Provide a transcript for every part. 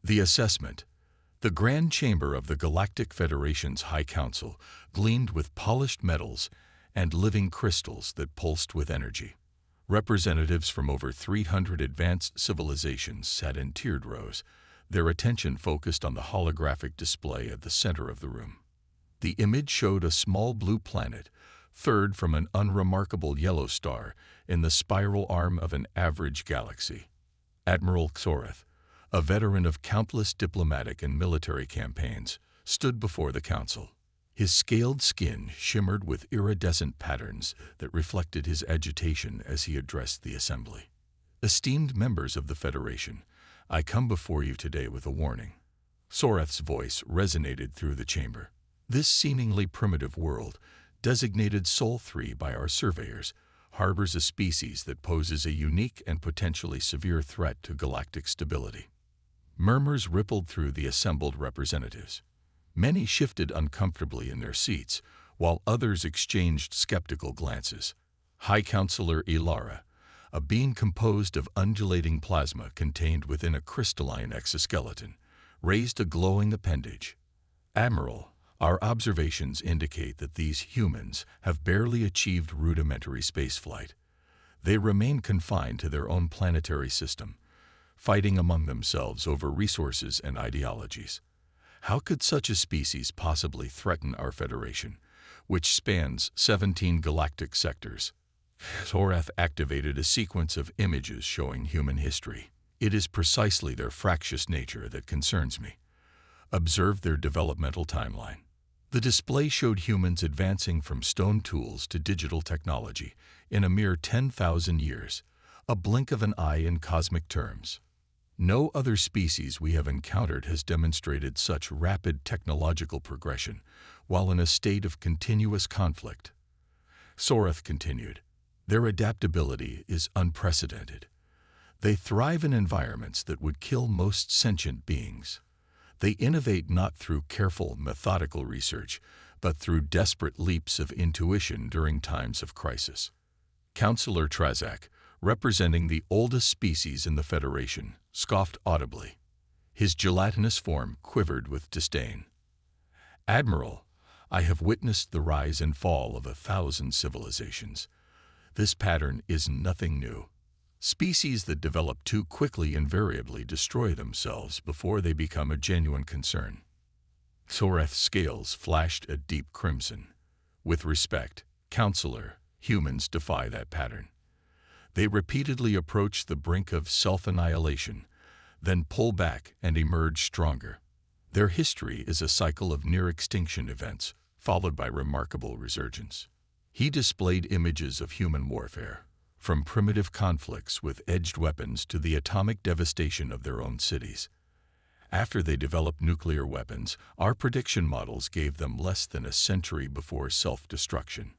The assessment. The Grand Chamber of the Galactic Federation's High Council gleamed with polished metals and living crystals that pulsed with energy. Representatives from over 300 advanced civilizations sat in tiered rows, their attention focused on the holographic display at the center of the room. The image showed a small blue planet, third from an unremarkable yellow star in the spiral arm of an average galaxy. Admiral Xorath, a veteran of countless diplomatic and military campaigns, stood before the council. His scaled skin shimmered with iridescent patterns that reflected his agitation as he addressed the assembly. Esteemed members of the Federation, I come before you today with a warning. Xorath's voice resonated through the chamber. This seemingly primitive world, designated Sol 3 by our surveyors, harbors a species that poses a unique and potentially severe threat to galactic stability. Murmurs rippled through the assembled representatives. Many shifted uncomfortably in their seats, while others exchanged skeptical glances. High Counselor Ilara, a being composed of undulating plasma contained within a crystalline exoskeleton, raised a glowing appendage. Admiral, our observations indicate that these humans have barely achieved rudimentary spaceflight. They remain confined to their own planetary system, fighting among themselves over resources and ideologies. How could such a species possibly threaten our Federation, which spans 17 galactic sectors? Xorath activated a sequence of images showing human history. It is precisely their fractious nature that concerns me. Observe their developmental timeline. The display showed humans advancing from stone tools to digital technology in a mere 10,000 years, a blink of an eye in cosmic terms. No other species we have encountered has demonstrated such rapid technological progression while in a state of continuous conflict. Xorath continued, their adaptability is unprecedented. They thrive in environments that would kill most sentient beings. They innovate not through careful, methodical research, but through desperate leaps of intuition during times of crisis. Counselor Trazak, representing the oldest species in the Federation, scoffed audibly. His gelatinous form quivered with disdain. Admiral, I have witnessed the rise and fall of 1,000 civilizations. This pattern is nothing new. Species that develop too quickly invariably destroy themselves before they become a genuine concern. Xorath's scales flashed a deep crimson. With respect, Counselor, humans defy that pattern. They repeatedly approach the brink of self-annihilation, then pull back and emerge stronger. Their history is a cycle of near-extinction events, followed by remarkable resurgence. He displayed images of human warfare, from primitive conflicts with edged weapons to the atomic devastation of their own cities. After they developed nuclear weapons, our prediction models gave them less than a century before self-destruction.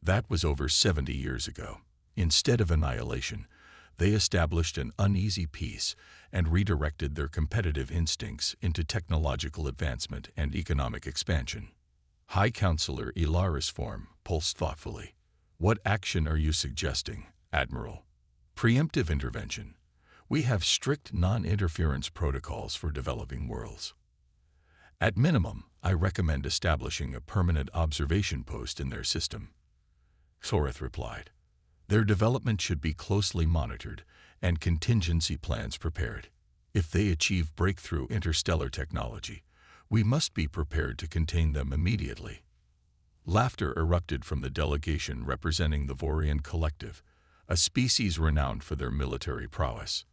That was over 70 years ago. Instead of annihilation, they established an uneasy peace and redirected their competitive instincts into technological advancement and economic expansion. High Counselor Ilara's form pulsed thoughtfully. What action are you suggesting, Admiral? Preemptive intervention. We have strict non-interference protocols for developing worlds. At minimum, I recommend establishing a permanent observation post in their system. Xorath replied. Their development should be closely monitored and contingency plans prepared. If they achieve breakthrough interstellar technology, we must be prepared to contain them immediately. Laughter erupted from the delegation representing the Vorian Collective, a species renowned for their military prowess.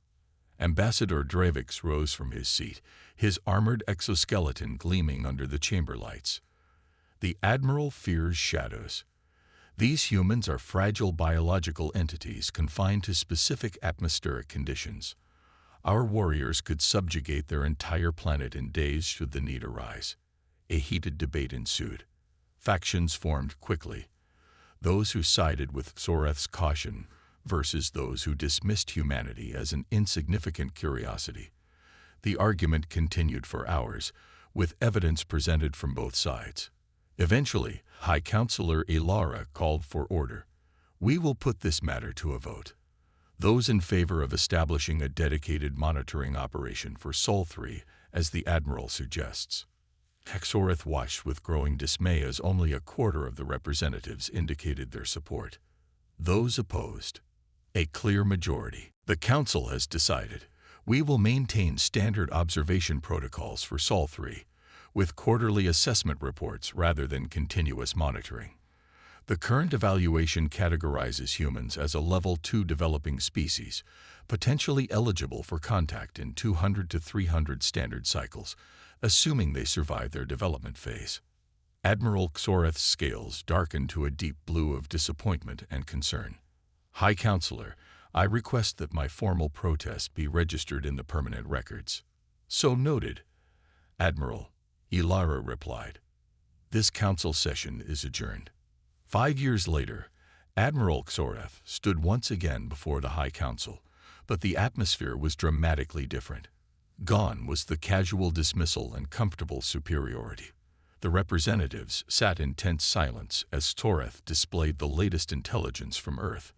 Ambassador Dravix rose from his seat, his armored exoskeleton gleaming under the chamber lights. The Admiral fears shadows. These humans are fragile biological entities confined to specific atmospheric conditions. Our warriors could subjugate their entire planet in days should the need arise. A heated debate ensued. Factions formed quickly. Those who sided with Xorath's caution versus those who dismissed humanity as an insignificant curiosity. The argument continued for hours, with evidence presented from both sides. Eventually, High Counselor Ilara called for order. We will put this matter to a vote. Those in favor of establishing a dedicated monitoring operation for Sol 3, as the Admiral suggests. Soreth watched with growing dismay as only a quarter of the representatives indicated their support. Those opposed, a clear majority. The Council has decided. We will maintain standard observation protocols for Sol 3, with quarterly assessment reports rather than continuous monitoring. The current evaluation categorizes humans as a Level 2 developing species, potentially eligible for contact in 200 to 300 standard cycles, assuming they survive their development phase. Admiral Xoreth's scales darkened to a deep blue of disappointment and concern. High Counselor, I request that my formal protest be registered in the permanent records. So noted, Admiral, Ilara replied. This council session is adjourned. 5 years later, Admiral Xoreth stood once again before the High Council, but the atmosphere was dramatically different. Gone was the casual dismissal and comfortable superiority. The representatives sat in tense silence as Xoreth displayed the latest intelligence from Earth.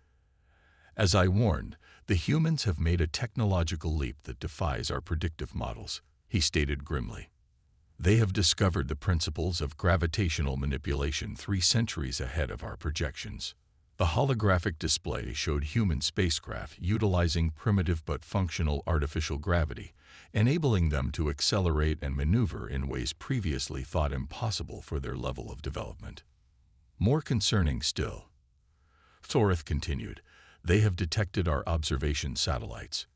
As I warned, the humans have made a technological leap that defies our predictive models, he stated grimly. They have discovered the principles of gravitational manipulation 3 centuries ahead of our projections. The holographic display showed human spacecraft utilizing primitive but functional artificial gravity, enabling them to accelerate and maneuver in ways previously thought impossible for their level of development. More concerning still, Xoreth continued, they have detected our observation satellites.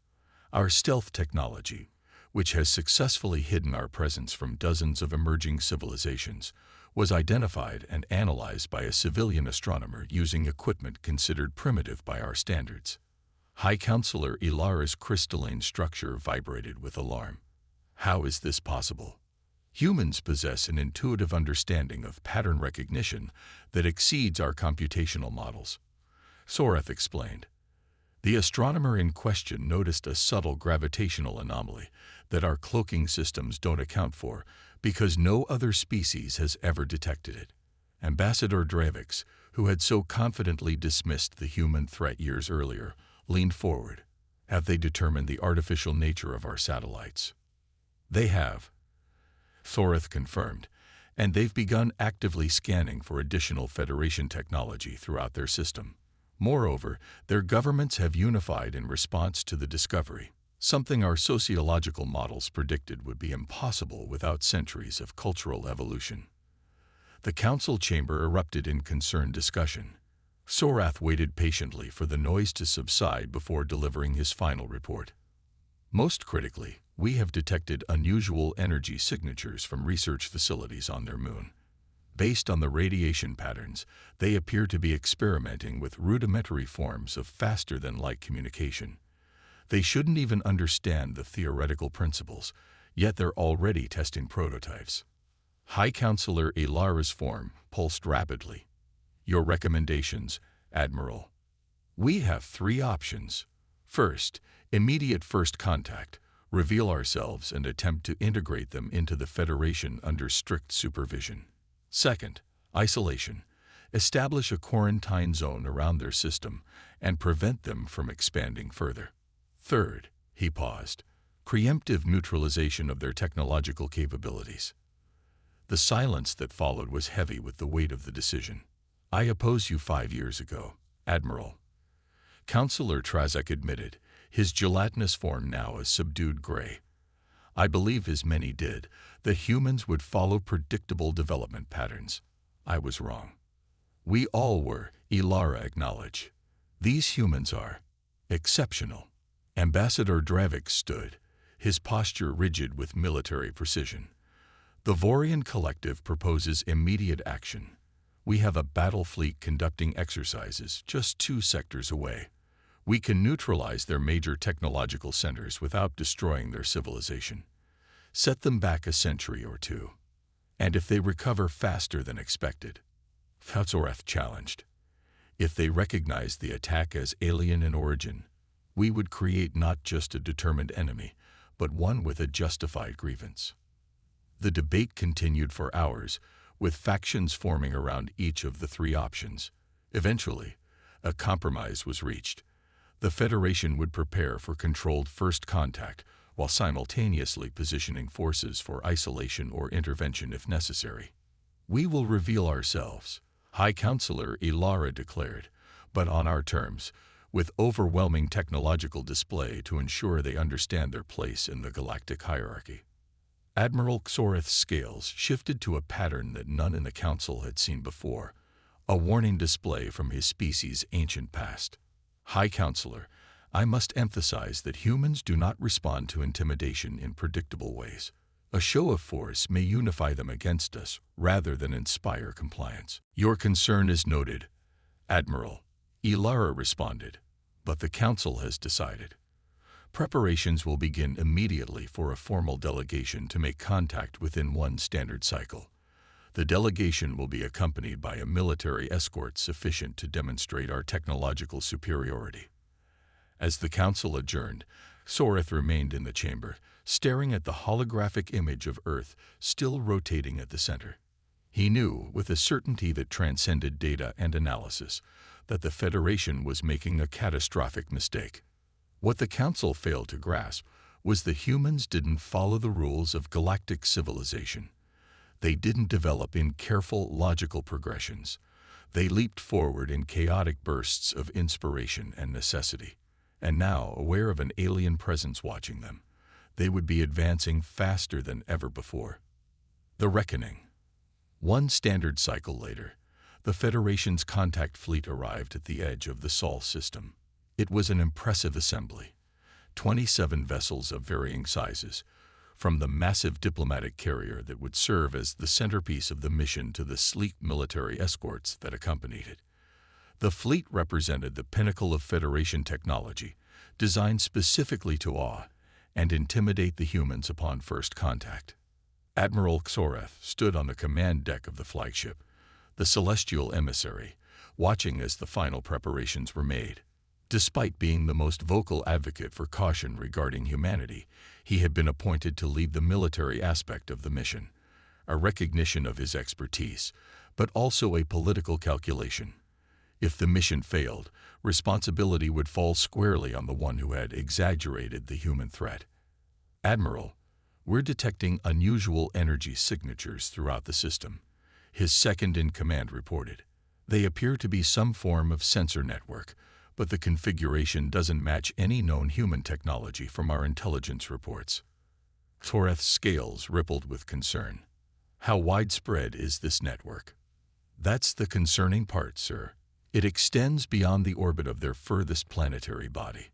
Our stealth technology, which has successfully hidden our presence from dozens of emerging civilizations, was identified and analyzed by a civilian astronomer using equipment considered primitive by our standards. High Counselor Ilara's crystalline structure vibrated with alarm. How is this possible? Humans possess an intuitive understanding of pattern recognition that exceeds our computational models. Xoreth explained. The astronomer in question noticed a subtle gravitational anomaly that our cloaking systems don't account for because no other species has ever detected it. Ambassador Dravix, who had so confidently dismissed the human threat years earlier, leaned forward. Have they determined the artificial nature of our satellites? They have, Xoreth confirmed, and they've begun actively scanning for additional Federation technology throughout their system. Moreover, their governments have unified in response to the discovery, something our sociological models predicted would be impossible without centuries of cultural evolution. The council chamber erupted in concerned discussion. Xoreth waited patiently for the noise to subside before delivering his final report. Most critically, we have detected unusual energy signatures from research facilities on their moon. Based on the radiation patterns, they appear to be experimenting with rudimentary forms of faster-than-light communication. They shouldn't even understand the theoretical principles, yet they're already testing prototypes. High Counselor Ilara's form pulsed rapidly. Your recommendations, Admiral. We have 3 options. First, immediate first contact, reveal ourselves and attempt to integrate them into the Federation under strict supervision. Second, isolation. Establish a quarantine zone around their system and prevent them from expanding further. Third, he paused, preemptive neutralization of their technological capabilities. The silence that followed was heavy with the weight of the decision. I opposed you 5 years ago, Admiral. Counselor Trazek admitted, his gelatinous form now a subdued gray. I believe, as many did, that humans would follow predictable development patterns. I was wrong. We all were, Ilara acknowledged. These humans are exceptional. Ambassador Dravix stood, his posture rigid with military precision. The Vorian Collective proposes immediate action. We have a battle fleet conducting exercises just 2 sectors away. We can neutralize their major technological centers without destroying their civilization. Set them back a century or 2. And if they recover faster than expected, Xoreth challenged. If they recognize the attack as alien in origin, we would create not just a determined enemy, but one with a justified grievance. The debate continued for hours, with factions forming around each of the 3 options. Eventually, a compromise was reached. The Federation would prepare for controlled first contact while simultaneously positioning forces for isolation or intervention if necessary. "We will reveal ourselves," High Counselor Ilara declared, "but on our terms, with overwhelming technological display to ensure they understand their place in the galactic hierarchy." Admiral Xoreth's scales shifted to a pattern that none in the Council had seen before, a warning display from his species' ancient past. "High Counselor, I must emphasize that humans do not respond to intimidation in predictable ways. A show of force may unify them against us rather than inspire compliance." "Your concern is noted, Admiral," Ilara responded, "but the Council has decided. Preparations will begin immediately for a formal delegation to make contact within one standard cycle. The delegation will be accompanied by a military escort sufficient to demonstrate our technological superiority." As the Council adjourned, Xoreth remained in the chamber, staring at the holographic image of Earth still rotating at the center. He knew, with a certainty that transcended data and analysis, that the Federation was making a catastrophic mistake. What the Council failed to grasp was that humans didn't follow the rules of galactic civilization. They didn't develop in careful, logical progressions. They leaped forward in chaotic bursts of inspiration and necessity. And now, aware of an alien presence watching them, they would be advancing faster than ever before. The Reckoning. One standard cycle later, the Federation's contact fleet arrived at the edge of the Sol system. It was an impressive assembly. 27 vessels of varying sizes, from the massive diplomatic carrier that would serve as the centerpiece of the mission to the sleek military escorts that accompanied it. The fleet represented the pinnacle of Federation technology, designed specifically to awe and intimidate the humans upon first contact. Admiral Xoreth stood on the command deck of the flagship, the celestial emissary, watching as the final preparations were made. Despite being the most vocal advocate for caution regarding humanity, he had been appointed to lead the military aspect of the mission, a recognition of his expertise, but also a political calculation. If the mission failed, responsibility would fall squarely on the one who had exaggerated the human threat. "Admiral, we're detecting unusual energy signatures throughout the system," his second-in-command reported. "They appear to be some form of sensor network, but the configuration doesn't match any known human technology from our intelligence reports." Xoreth's scales rippled with concern. "How widespread is this network?" "That's the concerning part, sir. It extends beyond the orbit of their furthest planetary body.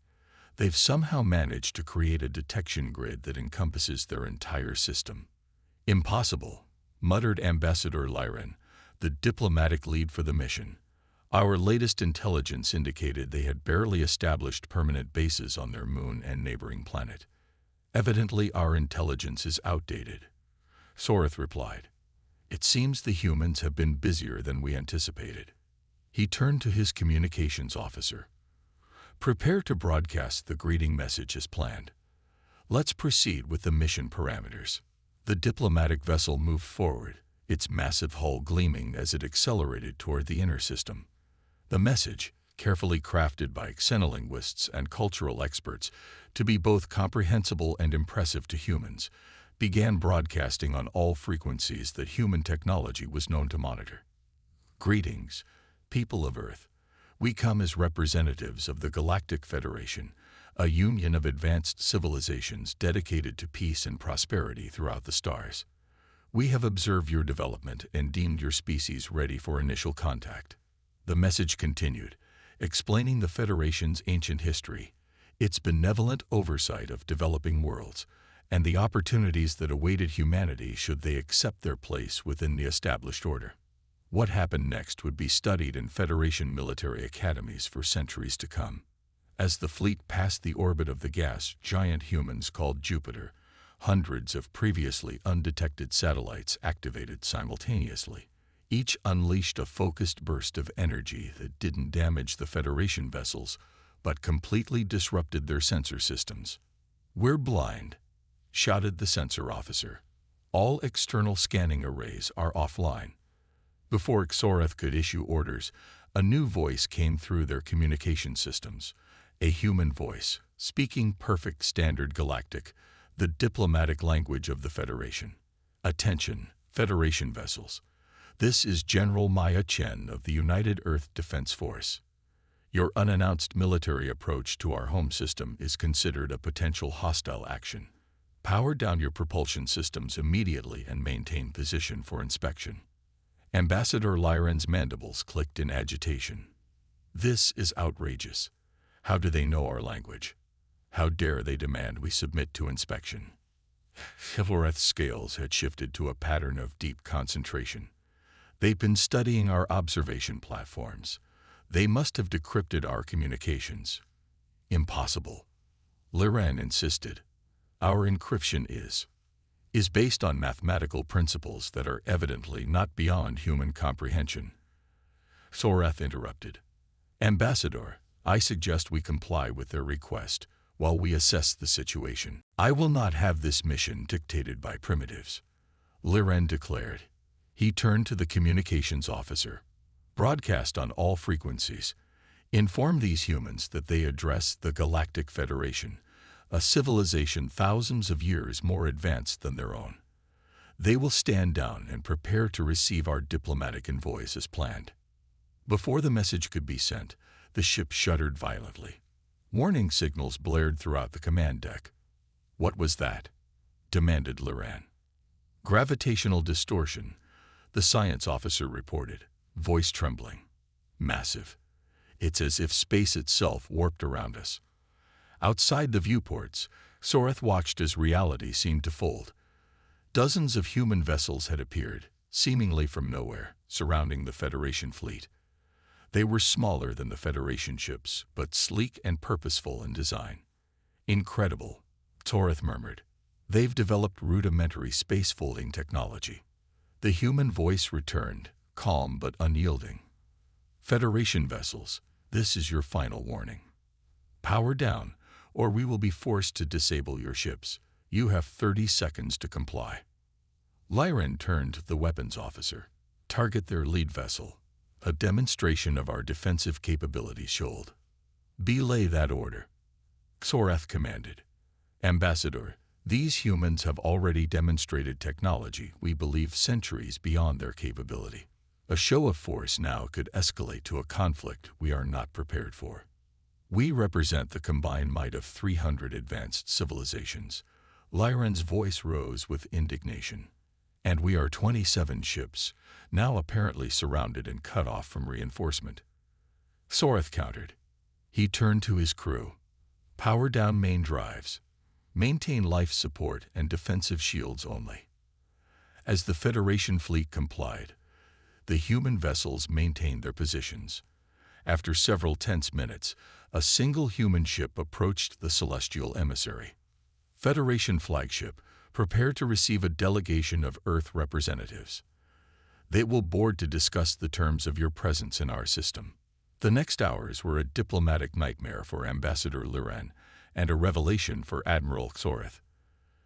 They've somehow managed to create a detection grid that encompasses their entire system." "Impossible," muttered Ambassador Lyran, the diplomatic lead for the mission. "Our latest intelligence indicated they had barely established permanent bases on their moon and neighboring planet. Evidently, our intelligence is outdated." Xoreth replied. "It seems the humans have been busier than we anticipated." He turned to his communications officer. "Prepare to broadcast the greeting message as planned. Let's proceed with the mission parameters." The diplomatic vessel moved forward, its massive hull gleaming as it accelerated toward the inner system. The message, carefully crafted by xenolinguists and cultural experts to be both comprehensible and impressive to humans, began broadcasting on all frequencies that human technology was known to monitor. "Greetings, people of Earth. We come as representatives of the Galactic Federation, a union of advanced civilizations dedicated to peace and prosperity throughout the stars. We have observed your development and deemed your species ready for initial contact." The message continued, explaining the Federation's ancient history, its benevolent oversight of developing worlds, and the opportunities that awaited humanity should they accept their place within the established order. What happened next would be studied in Federation military academies for centuries to come. As the fleet passed the orbit of the gas giant humans called Jupiter, hundreds of previously undetected satellites activated simultaneously. Each unleashed a focused burst of energy that didn't damage the Federation vessels, but completely disrupted their sensor systems. "We're blind," shouted the sensor officer. "All external scanning arrays are offline." Before Xoreth could issue orders, a new voice came through their communication systems. A human voice, speaking perfect standard Galactic, the diplomatic language of the Federation. Attention, Federation vessels. This is General Maya Chen of the United Earth Defense Force. Your unannounced military approach to our home system is considered a potential hostile action. Power down your propulsion systems immediately and maintain position for inspection. Ambassador Lyran's mandibles clicked in agitation. This is outrageous. How do they know our language? How dare they demand we submit to inspection? Chivalreth's scales had shifted to a pattern of deep concentration. They've been studying our observation platforms. They must have decrypted our communications. Impossible. Lyran insisted. Our encryption is based on mathematical principles that are evidently not beyond human comprehension. Soreth interrupted. Ambassador, I suggest we comply with their request while we assess the situation. I will not have this mission dictated by primitives, Lyran declared. He turned to the communications officer. Broadcast on all frequencies. Inform these humans that they address the Galactic Federation, a civilization thousands of years more advanced than their own. They will stand down and prepare to receive our diplomatic envoys as planned. Before the message could be sent, the ship shuddered violently. Warning signals blared throughout the command deck. What was that? Demanded Lyran. Gravitational distortion, the science officer reported, voice trembling. Massive. It's as if space itself warped around us. Outside the viewports, Soreth watched as reality seemed to fold. Dozens of human vessels had appeared, seemingly from nowhere, surrounding the Federation fleet. They were smaller than the Federation ships, but sleek and purposeful in design. Incredible, Soreth murmured. They've developed rudimentary space-folding technology. The human voice returned, calm but unyielding. Federation vessels, this is your final warning. Power down, or we will be forced to disable your ships. You have 30 seconds to comply. Lyran turned to the weapons officer. Target their lead vessel. A demonstration of our defensive capabilities showed. Belay that order. Soreth commanded. Ambassador, these humans have already demonstrated technology we believe centuries beyond their capability. A show of force now could escalate to a conflict we are not prepared for. We represent the combined might of 300 advanced civilizations. Lyran's voice rose with indignation. And we are 27 ships, now apparently surrounded and cut off from reinforcement. Soreth countered. He turned to his crew. Power down main drives. Maintain life support and defensive shields only. As the Federation fleet complied, the human vessels maintained their positions. After several tense minutes, a single human ship approached the celestial emissary. Federation flagship, prepare to receive a delegation of Earth representatives. They will board to discuss the terms of your presence in our system. The next hours were a diplomatic nightmare for Ambassador Lyran and a revelation for Admiral Soreth.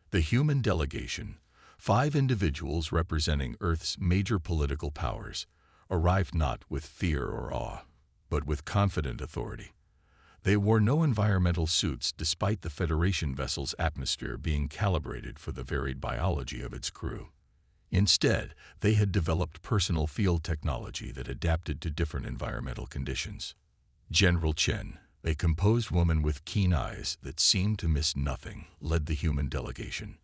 The human delegation, 5 individuals representing Earth's major political powers, arrived not with fear or awe, but with confident authority. They wore no environmental suits despite the Federation vessel's atmosphere being calibrated for the varied biology of its crew. Instead, they had developed personal field technology that adapted to different environmental conditions. General Chen, a composed woman with keen eyes that seemed to miss nothing, led the human delegation.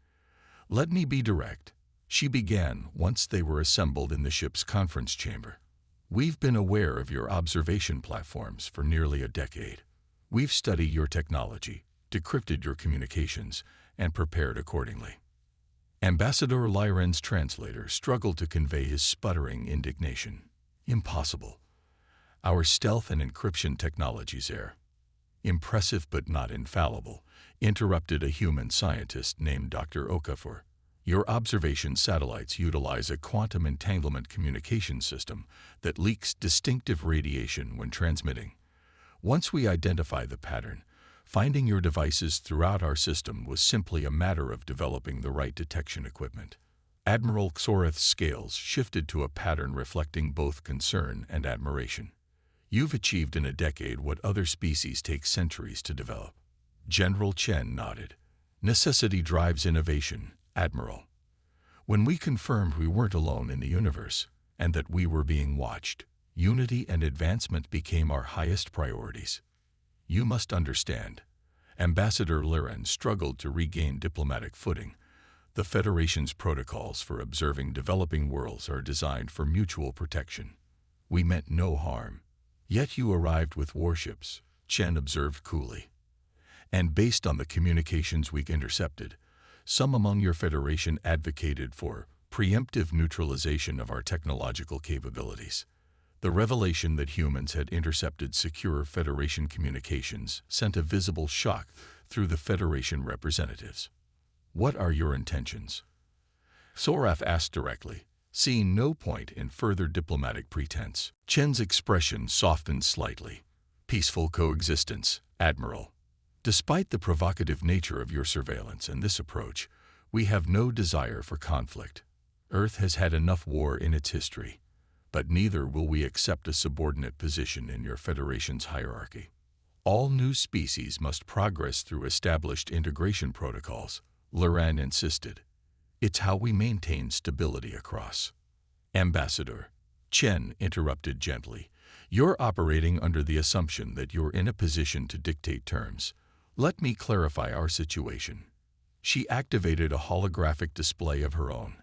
Let me be direct, she began once they were assembled in the ship's conference chamber. We've been aware of your observation platforms for nearly a decade. We've studied your technology, decrypted your communications, and prepared accordingly. Ambassador Lyran's translator struggled to convey his sputtering indignation. Impossible. Our stealth and encryption technologies are impressive but not infallible, interrupted a human scientist named Dr. Okafor. Your observation satellites utilize a quantum entanglement communication system that leaks distinctive radiation when transmitting. Once we identify the pattern, finding your devices throughout our system was simply a matter of developing the right detection equipment. Admiral Soreth's scales shifted to a pattern reflecting both concern and admiration. You've achieved in a decade what other species take centuries to develop. General Chen nodded. Necessity drives innovation, Admiral. When we confirmed we weren't alone in the universe, and that we were being watched, unity and advancement became our highest priorities. You must understand. Ambassador Liren struggled to regain diplomatic footing. The Federation's protocols for observing developing worlds are designed for mutual protection. We meant no harm. Yet you arrived with warships, Chen observed coolly. And based on the communications we intercepted, some among your Federation advocated for preemptive neutralization of our technological capabilities. The revelation that humans had intercepted secure Federation communications sent a visible shock through the Federation representatives. What are your intentions? Soraf asked directly, seeing no point in further diplomatic pretense. Chen's expression softened slightly. Peaceful coexistence, Admiral. Despite the provocative nature of your surveillance and this approach, we have no desire for conflict. Earth has had enough war in its history, but neither will we accept a subordinate position in your Federation's hierarchy. All new species must progress through established integration protocols, Liren insisted. It's how we maintain stability across. Ambassador, Chen interrupted gently. You're operating under the assumption that you're in a position to dictate terms. Let me clarify our situation. She activated a holographic display of her own,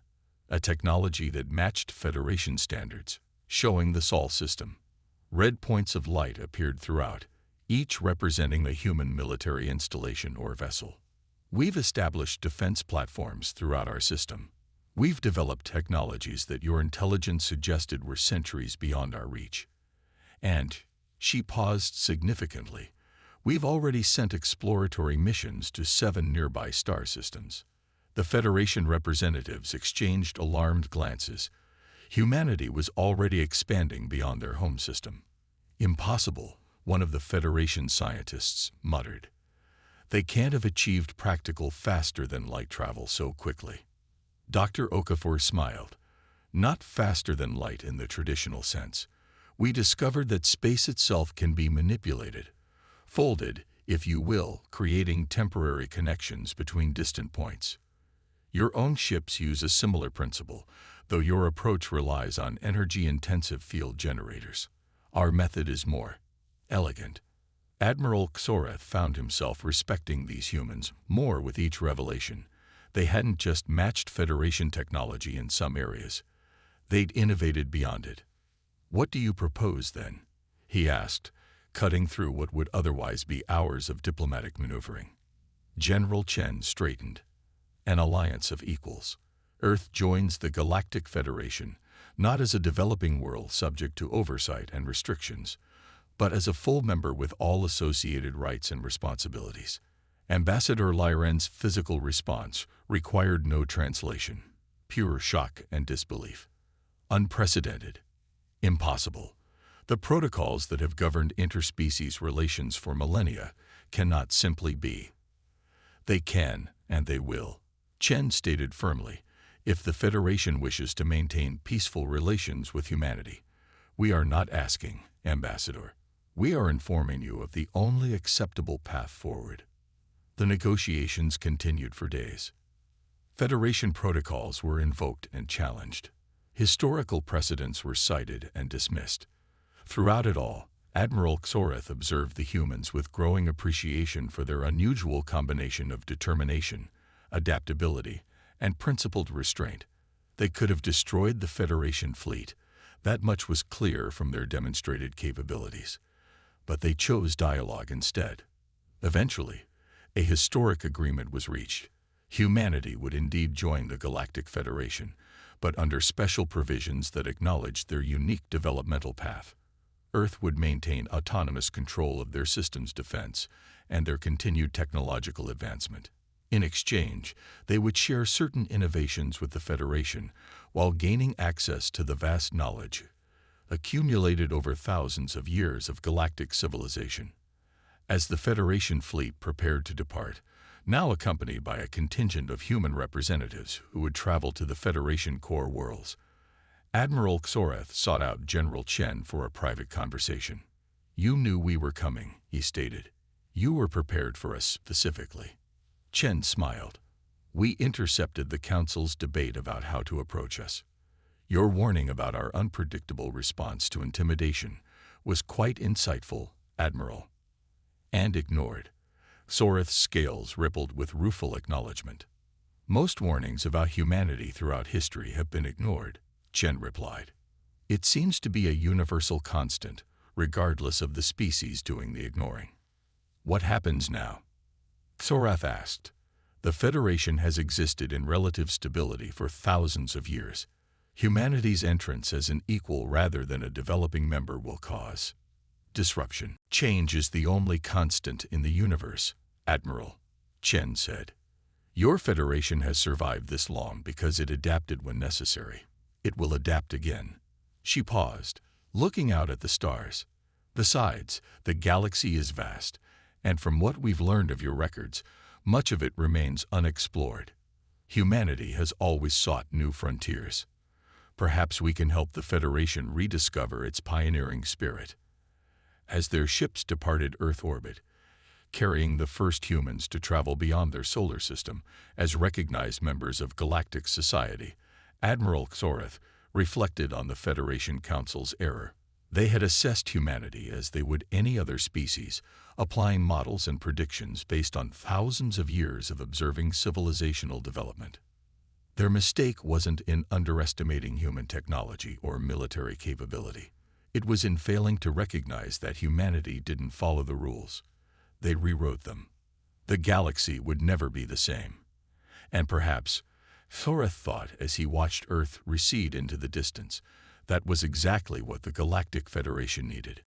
a technology that matched Federation standards, showing the Sol system. Red points of light appeared throughout, each representing a human military installation or vessel. We've established defense platforms throughout our system. We've developed technologies that your intelligence suggested were centuries beyond our reach. And, she paused significantly, we've already sent exploratory missions to 7 nearby star systems. The Federation representatives exchanged alarmed glances. Humanity was already expanding beyond their home system. Impossible, one of the Federation scientists muttered. They can't have achieved practical faster-than-light travel so quickly. Dr. Okafor smiled. Not faster than light in the traditional sense. We discovered that space itself can be manipulated, folded, if you will, creating temporary connections between distant points. Your own ships use a similar principle, though your approach relies on energy-intensive field generators. Our method is more elegant. Admiral Xoreth found himself respecting these humans more with each revelation. They hadn't just matched Federation technology in some areas. They'd innovated beyond it. What do you propose, then? He asked, cutting through what would otherwise be hours of diplomatic maneuvering. General Chen straightened. An alliance of equals. Earth joins the Galactic Federation, not as a developing world subject to oversight and restrictions, but as a full member with all associated rights and responsibilities. Ambassador Liren's physical response required no translation, pure shock and disbelief. Unprecedented. Impossible. The protocols that have governed interspecies relations for millennia cannot simply be. They can, and they will. Chen stated firmly, if the Federation wishes to maintain peaceful relations with humanity. We are not asking, Ambassador. We are informing you of the only acceptable path forward. The negotiations continued for days. Federation protocols were invoked and challenged. Historical precedents were cited and dismissed. Throughout it all, Admiral Xoreth observed the humans with growing appreciation for their unusual combination of determination, adaptability, and principled restraint. They could have destroyed the Federation fleet. That much was clear from their demonstrated capabilities. But they chose dialogue instead. Eventually, a historic agreement was reached. Humanity would indeed join the Galactic Federation, but under special provisions that acknowledged their unique developmental path. Earth would maintain autonomous control of their system's defense and their continued technological advancement. In exchange, they would share certain innovations with the Federation while gaining access to the vast knowledge accumulated over thousands of years of galactic civilization. As the Federation fleet prepared to depart, now accompanied by a contingent of human representatives who would travel to the Federation core worlds, Admiral Xoreth sought out General Chen for a private conversation. You knew we were coming, he stated. You were prepared for us specifically. Chen smiled. We intercepted the Council's debate about how to approach us. Your warning about our unpredictable response to intimidation was quite insightful, Admiral. And ignored. Soreth's scales rippled with rueful acknowledgement. Most warnings about humanity throughout history have been ignored, Chen replied. It seems to be a universal constant, regardless of the species doing the ignoring. What happens now? Soreth asked. The Federation has existed in relative stability for thousands of years. Humanity's entrance as an equal rather than a developing member will cause disruption. Change is the only constant in the universe, Admiral, Chen said. Your Federation has survived this long because it adapted when necessary. It will adapt again. She paused, looking out at the stars. Besides, the galaxy is vast, and from what we've learned of your records, much of it remains unexplored. Humanity has always sought new frontiers. Perhaps we can help the Federation rediscover its pioneering spirit. As their ships departed Earth orbit, carrying the first humans to travel beyond their solar system as recognized members of galactic society, Admiral Soreth reflected on the Federation Council's error. They had assessed humanity as they would any other species, applying models and predictions based on thousands of years of observing civilizational development. Their mistake wasn't in underestimating human technology or military capability. It was in failing to recognize that humanity didn't follow the rules. They rewrote them. The galaxy would never be the same. And perhaps, Soreth thought as he watched Earth recede into the distance, that was exactly what the Galactic Federation needed.